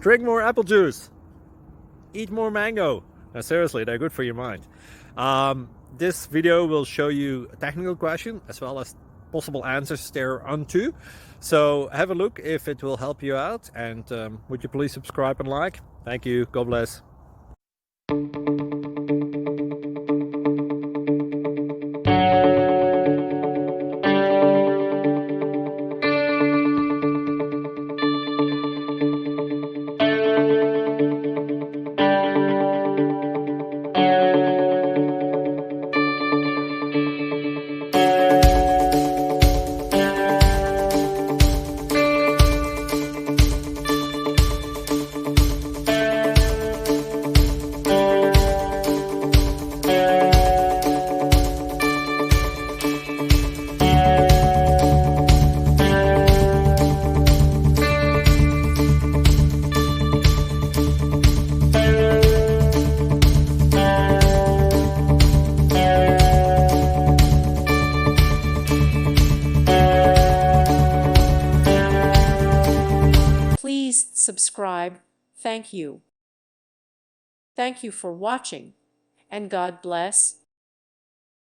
Drink more apple juice. Eat more mango. Now, seriously, they're good for your mind. This video will show you a technical question as well as possible answers thereunto. So have a look if it will help you out, and would you please subscribe and like? Thank you. God bless. Please subscribe. Thank you. Thank you for watching, and God bless.